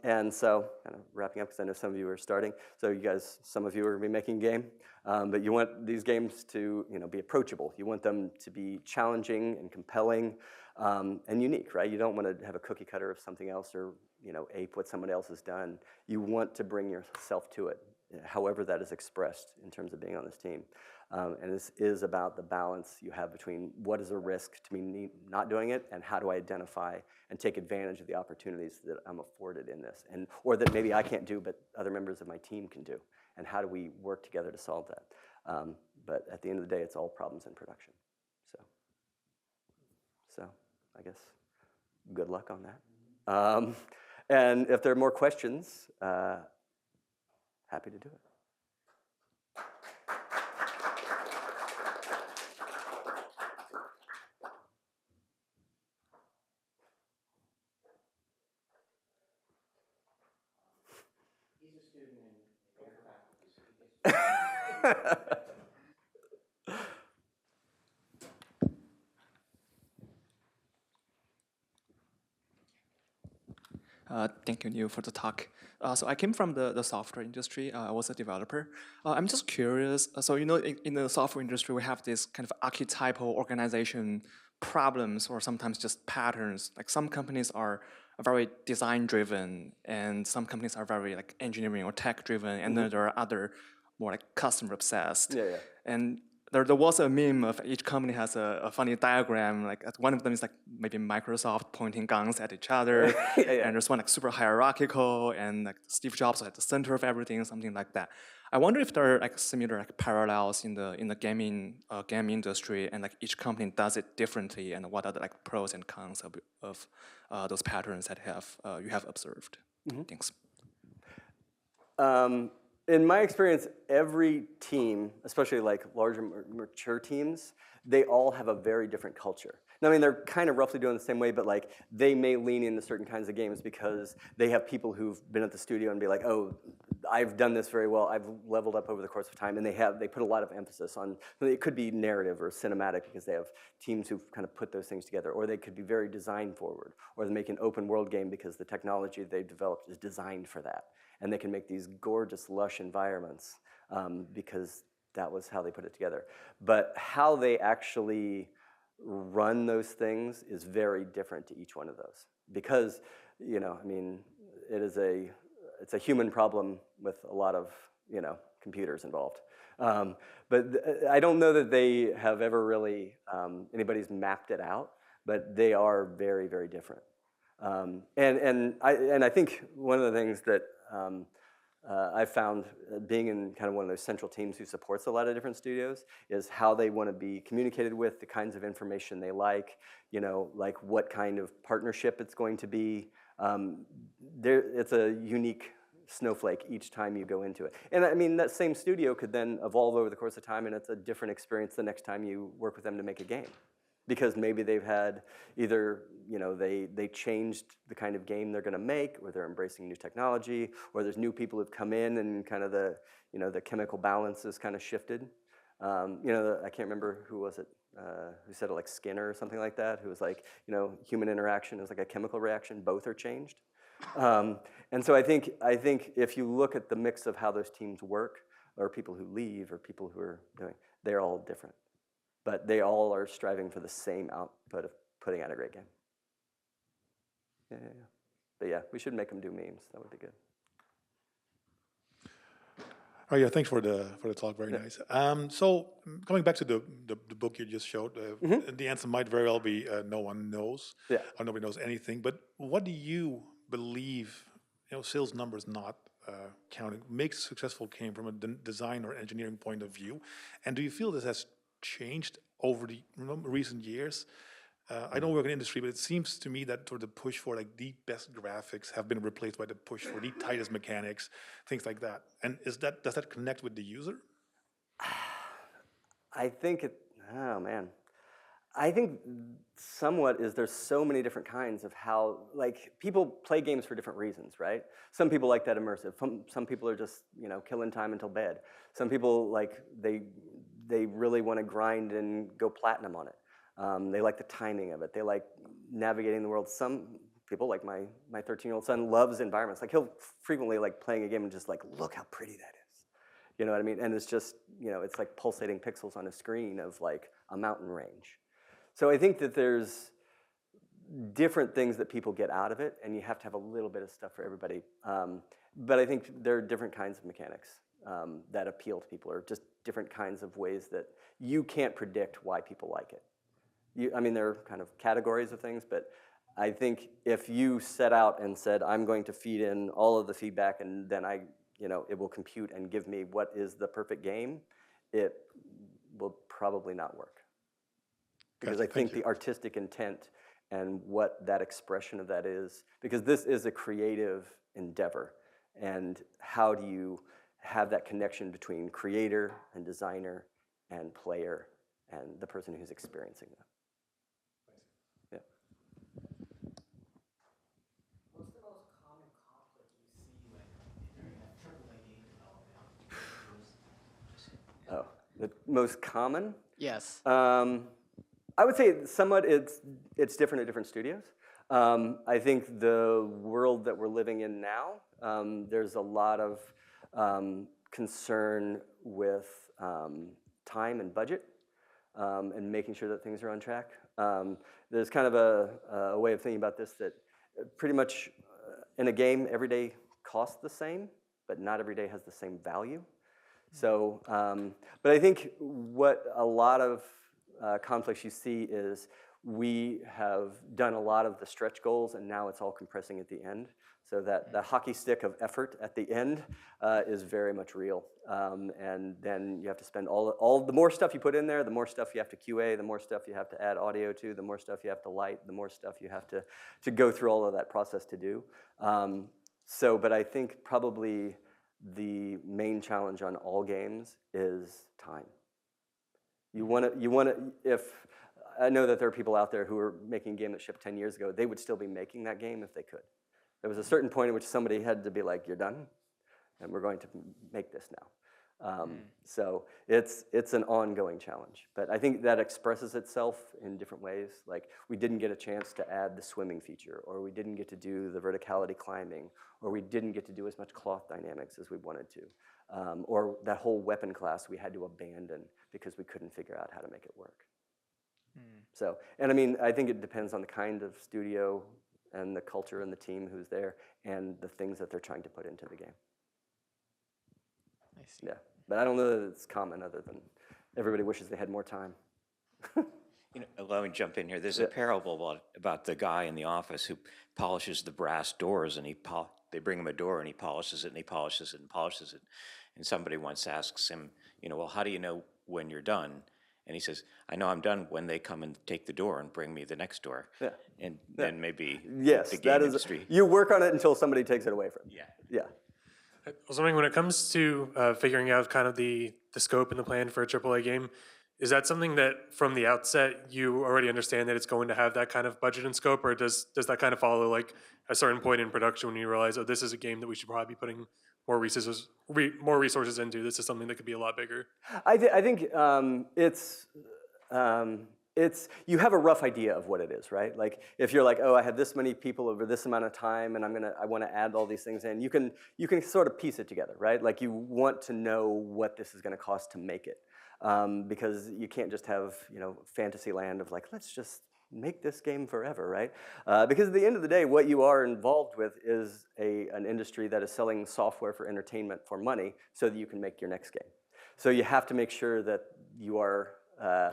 And so, kind of wrapping up, because I know some of you are starting. So you guys, some of you are going to be making a game, but you want these games to, you know, be approachable. You want them to be challenging and compelling and unique, right? You don't want to have a cookie cutter of something else or, you know, ape what someone else has done. You want to bring yourself to it, however that is expressed in terms of being on this team. And this is about the balance you have between what is a risk to me not doing it and how do I identify and take advantage of the opportunities that I'm afforded in this, and or that maybe I can't do but other members of my team can do, and how do we work together to solve that. But at the end of the day, it's all problems in production. So I guess good luck on that. And if there are more questions, happy to do it. He's a student in your faculty. Thank you, Neil, for the talk. So I came from the software industry. I was a developer. I'm just curious. So you know, in the software industry, we have this kind of archetypal organization problems, or sometimes just patterns. Like some companies are very design-driven, and some companies are very like engineering or tech-driven, and then there are other more like customer-obsessed. Yeah. And there was a meme of each company has a funny diagram. Like one of them is like maybe Microsoft pointing guns at each other, and there's one like super hierarchical, and like Steve Jobs at the center of everything, something like that. I wonder if there are like similar like parallels in the gaming game industry, and like each company does it differently, and what are the like pros and cons of those patterns that you have observed. Thanks. In my experience, every team, especially like larger, mature teams, they all have a very different culture. Now, I mean, they're kind of roughly doing the same way, but like they may lean into certain kinds of games because they have people who've been at the studio and be like, oh, I've done this very well. I've leveled up over the course of time, and they put a lot of emphasis on. It could be narrative or cinematic because they have teams who've kind of put those things together, or they could be very design forward, or they make an open world game because the technology they've developed is designed for that. and they can make these gorgeous, lush environments because that was how they put it together. But how they actually run those things is very different to each one of those because, you know, I mean, it's a human problem with a lot of, you know, computers involved. But I don't know that they have ever really, anybody's mapped it out, but they are very, very different. And I think one of the things that I found being in kind of one of those central teams who supports a lot of different studios is how they want to be communicated with, the kinds of information they like, you know, like what kind of partnership it's going to be. It's a unique snowflake each time you go into it. And I mean, that same studio could then evolve over the course of time, and it's a different experience the next time you work with them to make a game. Because maybe they've had either, you know, they changed the kind of game they're going to make, or they're embracing new technology, or there's new people who've come in and kind of the, you know, the chemical balance is kind of shifted. You know, I can't remember who was it, who said it, like Skinner or something like that, who was like, you know, human interaction is like a chemical reaction, both are changed. And so I think if you look at the mix of how those teams work, or people who leave, or people who are doing, they're all different. But they all are striving for the same output of putting out a great game. Yeah. But yeah, we should make them do memes. That would be good. Oh yeah, thanks for the talk. Very nice. So coming back to the book you just showed, the answer might very well be no one knows, or nobody knows anything. But what do you believe? You know, sales numbers not counting makes a successful game from a design or engineering point of view, and do you feel this has changed over the recent years? I don't work in industry, but it seems to me that sort of the push for like the best graphics have been replaced by the push for the tightest mechanics, things like that. And does that connect with the user? I think oh man. I think somewhat is there's so many different kinds of how, like, people play games for different reasons, right? Some people like that immersive. Some people are just, you know, killing time until bed. Some people, like, they really want to grind and go platinum on it. They like the timing of it. They like navigating the world. Some people, like my 13-year-old son, loves environments. Like, he'll frequently, like, playing a game and just like, look how pretty that is. You know what I mean? And it's just, you know, it's like pulsating pixels on a screen of like a mountain range. So I think that there's different things that people get out of it, and you have to have a little bit of stuff for everybody. But I think there are different kinds of mechanics that appeal to people, or just different kinds of ways that you can't predict why people like it. I mean, there are kind of categories of things, but I think if you set out and said, I'm going to feed in all of the feedback, and then it will compute and give me what is the perfect game, it will probably not work. Because I think the artistic intent and what that expression of that is, because this is a creative endeavor, and how do you have that connection between creator and designer and player and the person who's experiencing that? Yeah. What's the most common conflict you see when during a AAA game development? Oh, the most common? Yes. I would say somewhat it's different at different studios. I think the world that we're living in now, there's a lot of concern with time and budget and making sure that things are on track. There's kind of a way of thinking about this that pretty much in a game, every day costs the same, but not every day has the same value. So, but I think what a lot of conflicts you see is we have done a lot of the stretch goals, and now it's all compressing at the end. So that the hockey stick of effort at the end is very much real. And then you have to spend all the more stuff you put in there, the more stuff you have to QA, the more stuff you have to add audio to, the more stuff you have to light, the more stuff you have to go through all of that process to do. But I think probably the main challenge on all games is time. You want to, if, I know that there are people out there who are making a game that shipped 10 years ago, they would still be making that game if they could. There was a certain point at which somebody had to be like, you're done, and we're going to make this So it's an ongoing challenge. But I think that expresses itself in different ways. Like we didn't get a chance to add the swimming feature, or we didn't get to do the verticality climbing, or we didn't get to do as much cloth dynamics as we wanted to. Or that whole weapon class we had to abandon because we couldn't figure out how to make it work. So, and I mean, I think it depends on the kind of studio and the culture and the team who's there and the things that they're trying to put into the game. I see. Yeah, but I don't know that it's common other than everybody wishes they had more time. Allow me to jump in here. There's a parable about the guy in the office who polishes the brass doors, and they bring him a door, and he polishes it, and he polishes it, and polishes it. And somebody once asks him, well, how do you know when you're done? And he says, I know I'm done when they come and take the door and bring me the next door. Yeah. And then maybe Yes, the game that is. industry. You work on it until somebody takes it away from you. Yeah. Yeah. I was wondering, when it comes to figuring out kind of the scope and the plan for a AAA game, is that something that from the outset you already understand that it's going to have that kind of budget and scope, or does that kind of follow like a certain point in production when you realize, oh, this is a game that we should probably be putting more resources into. This is something that could be a lot bigger. I think it's you have a rough idea of what it is, right? Like if you're like, oh, I have this many people over this amount of time, and I want to add all these things in. You can sort of piece it together, right? Like you want to know what this is going to cost to make it, because you can't just have fantasy land of like, let's just make this game forever, right? Because at the end of the day, what you are involved with is an industry that is selling software for entertainment for money so that you can make your next game. So you have to make sure that you are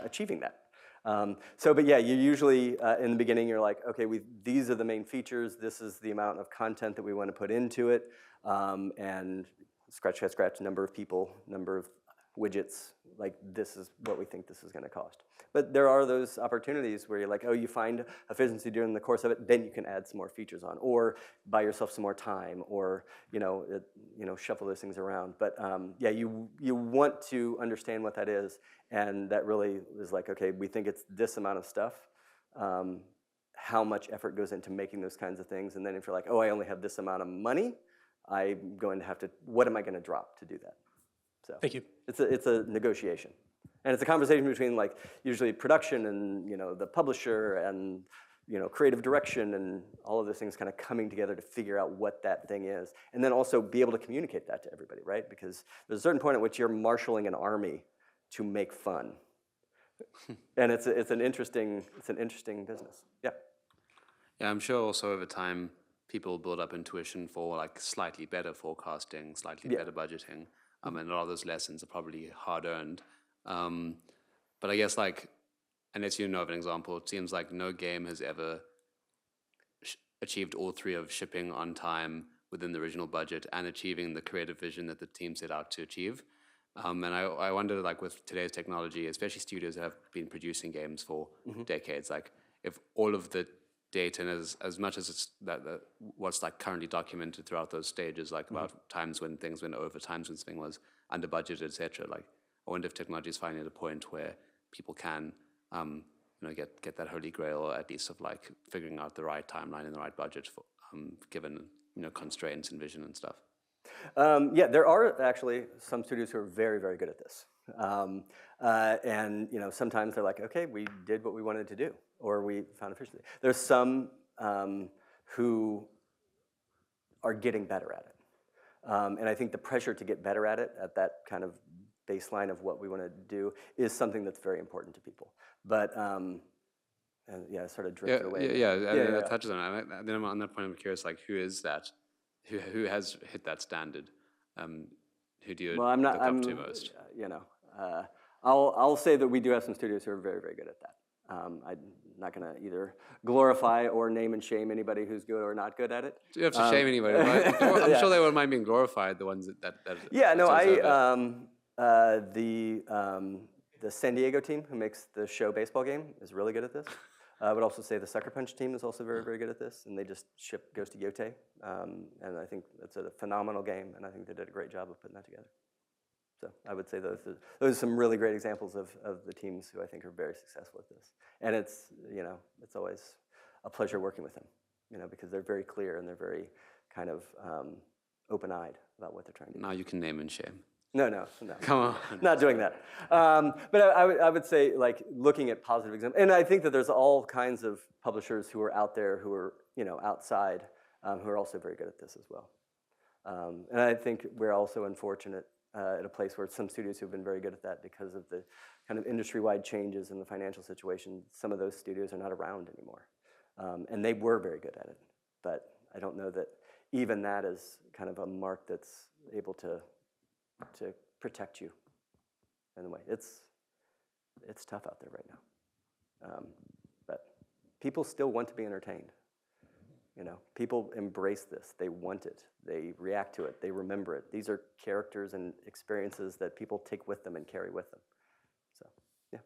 achieving that. But yeah, you usually, in the beginning, you're like, okay, these are the main features, this is the amount of content that we want to put into it, and scratch, number of people, number of widgets, like this is what we think this is going to cost. But there are those opportunities where you're like, oh, you find efficiency during the course of it, then you can add some more features on, or buy yourself some more time, or shuffle those things around. But yeah, you want to understand what that is, and that really is like, okay, we think it's this amount of stuff. How much effort goes into making those kinds of things? And then if you're like, oh, I only have this amount of money, I'm going to have to. What am I going to drop to do that? So Thank you. It's a negotiation. And it's a conversation between like usually production and the publisher and creative direction and all of those things kind of coming together to figure out what that thing is, and then also be able to communicate that to everybody, right? Because there's a certain point at which you're marshaling an army to make fun, and it's an interesting business. Yeah. Yeah, I'm sure also over time people build up intuition for like slightly better forecasting, slightly better budgeting, and a lot of those lessons are probably hard earned. But I guess like, unless you know of an example, it seems like no game has ever achieved all three of shipping on time within the original budget and achieving the creative vision that the team set out to achieve. And I wonder, like with today's technology, especially studios that have been producing games for decades, like if all of the data and as much as it's what's like currently documented throughout those stages, like about times when things went over, times when something was under budgeted, etc. Like I wonder if technology is finally at a point where people can get that holy grail, or at least of like figuring out the right timeline and the right budget for given constraints and vision and stuff. Yeah, there are actually some studios who are very, very good at this. And sometimes they're like, okay, we did what we wanted to do, or we found efficiency. There's some who are getting better at it. And I think the pressure to get better at it, at that kind of baseline of what we want to do, is something that's very important to people. But and yeah, it sort of drifted away. That touches on it. Then I'm on that point. I'm curious, like, who is that? Who has hit that standard? Who do you look up to most? I'll say that we do have some studios who are very, very good at that. I'm not going to either glorify or name and shame anybody who's good or not good at it. You have to shame anybody. Right? I'm sure they won't mind being glorified. The ones that yeah, no, the San Diego team who makes the show baseball game is really good at this. I would also say the Sucker Punch team is also very, very good at this, and they just ship Ghost of Yote, and I think it's a phenomenal game, and I think they did a great job of putting that together. So I would say those are some really great examples of the teams who I think are very successful at this, and it's always a pleasure working with them, because they're very clear and they're very kind of open-eyed about what they're trying to do. Now you can name and shame. No. Come on. Not doing that. But I would say, like, looking at positive examples, and I think that there's all kinds of publishers who are out there who are, outside, who are also very good at this as well. And I think we're also unfortunate at a place where some studios who have been very good at that because of the kind of industry-wide changes in the financial situation. Some of those studios are not around anymore. And they were very good at it. But I don't know that even that is kind of a mark that's able to protect you in a way. It's tough out there right now. But people still want to be entertained. People embrace this. They want it. They react to it. They remember it. These are characters and experiences that people take with them and carry with them. So, yeah.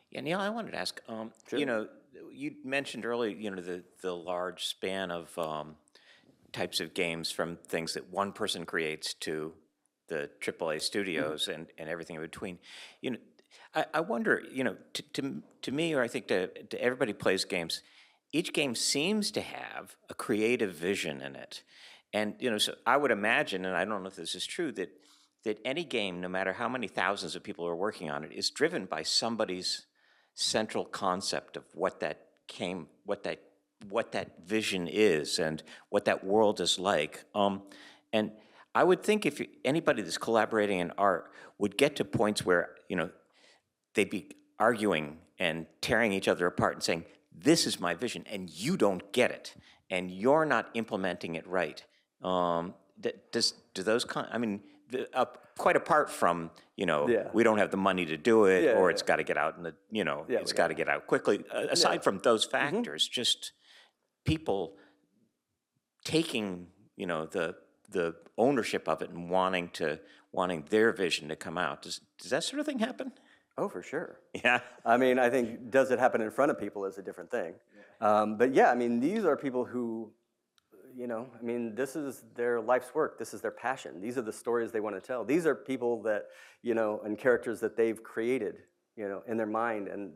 Yeah, Neil, I wanted to ask, Sure. You mentioned earlier, the large span of types of games from things that one person creates to the AAA studios and everything in between. I wonder, to me, or I think to everybody who plays games, each game seems to have a creative vision in it. And, so I would imagine, and I don't know if this is true, that any game, no matter how many thousands of people are working on it, is driven by somebody's central concept of what that vision is and what that world is like. And I would think if anybody that's collaborating in art would get to points where, they'd be arguing and tearing each other apart and saying, this is my vision, and you don't get it, and you're not implementing it right. Do those quite apart from, we don't have the money to do it, or it's got to get out in the, it's got to get out quickly. Aside from those factors, just people taking, the ownership of it and wanting their vision to come out. Does that sort of thing happen? Oh, for sure. Yeah. I mean, I think does it happen in front of people is a different thing. But yeah, I mean, these are people who, this is their life's work. This is their passion. These are the stories they want to tell. These are people that, and characters that they've created, in their mind, and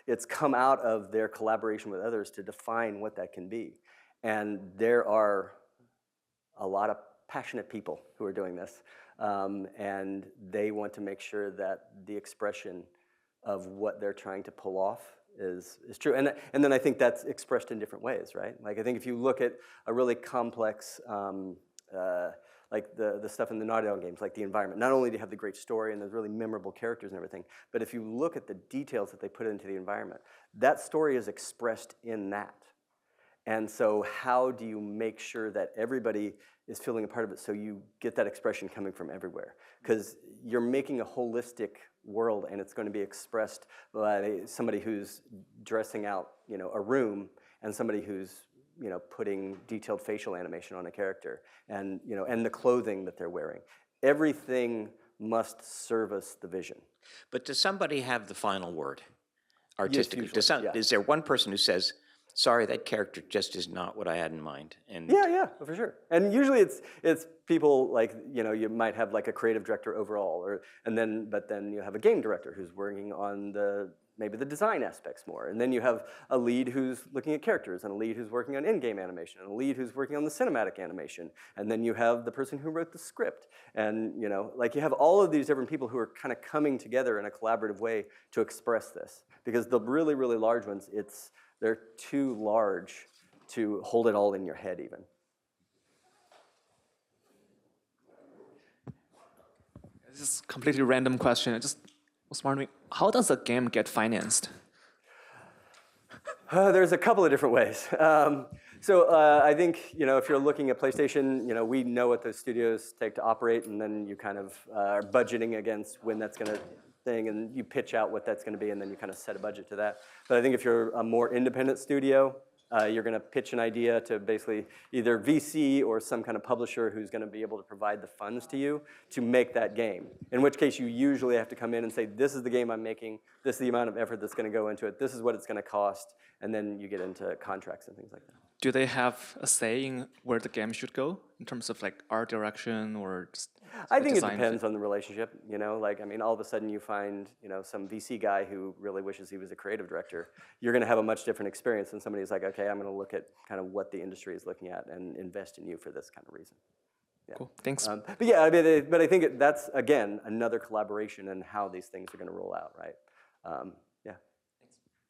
it's come out of their collaboration with others to define what that can be. And there are a lot of passionate people who are doing this. And they want to make sure that the expression of what they're trying to pull off is true. And then I think that's expressed in different ways, right? Like I think if you look at a really complex, like the stuff in the Naughty Dog games, like the environment, not only do you have the great story and the really memorable characters and everything, but if you look at the details that they put into the environment, that story is expressed in that. And so how do you make sure that everybody is feeling a part of it so you get that expression coming from everywhere? Because you're making a holistic world, and it's going to be expressed by somebody who's dressing out, a room, and somebody who's, putting detailed facial animation on a character, and, and the clothing that they're wearing. Everything must service the vision. But does somebody have the final word artistically? Yes, usually, Is there one person who says, sorry, that character just is not what I had in mind? And yeah, for sure. And usually it's people like, you might have like a creative director overall, but then you have a game director who's working on maybe the design aspects more. And then you have a lead who's looking at characters, and a lead who's working on in-game animation, and a lead who's working on the cinematic animation. And then you have the person who wrote the script. And, like you have all of these different people who are kind of coming together in a collaborative way to express this. Because the really, really large ones, they're too large to hold it all in your head even. This is a completely random question. I just was wondering, how does a game get financed? There's a couple of different ways. So I think, if you're looking at PlayStation, we know what the studios take to operate, and then you kind of are budgeting against when that's going to thing, and you pitch out what that's going to be, and then you kind of set a budget to that. But I think if you're a more independent studio, you're going to pitch an idea to basically either VC or some kind of publisher who's going to be able to provide the funds to you to make that game. In which case, you usually have to come in and say, this is the game I'm making, this is the amount of effort that's going to go into it, this is what it's going to cost, and then you get into contracts and things like that. do they have a say in where the game should go in terms of like art direction or just I think it design? depends on the relationship, you know, like, I mean, all of a sudden you find, you know, some VC guy who really wishes he was a creative director. You're going to have a much different experience than somebody who's like, okay, I'm going to look at kind of what the industry is looking at and invest in you for this kind of reason. Yeah. Cool, thanks. But yeah, I mean, but I think that's, again, another collaboration in how these things are going to roll out, right? Yeah.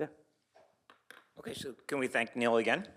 Yeah. Okay, so can we thank Neil again?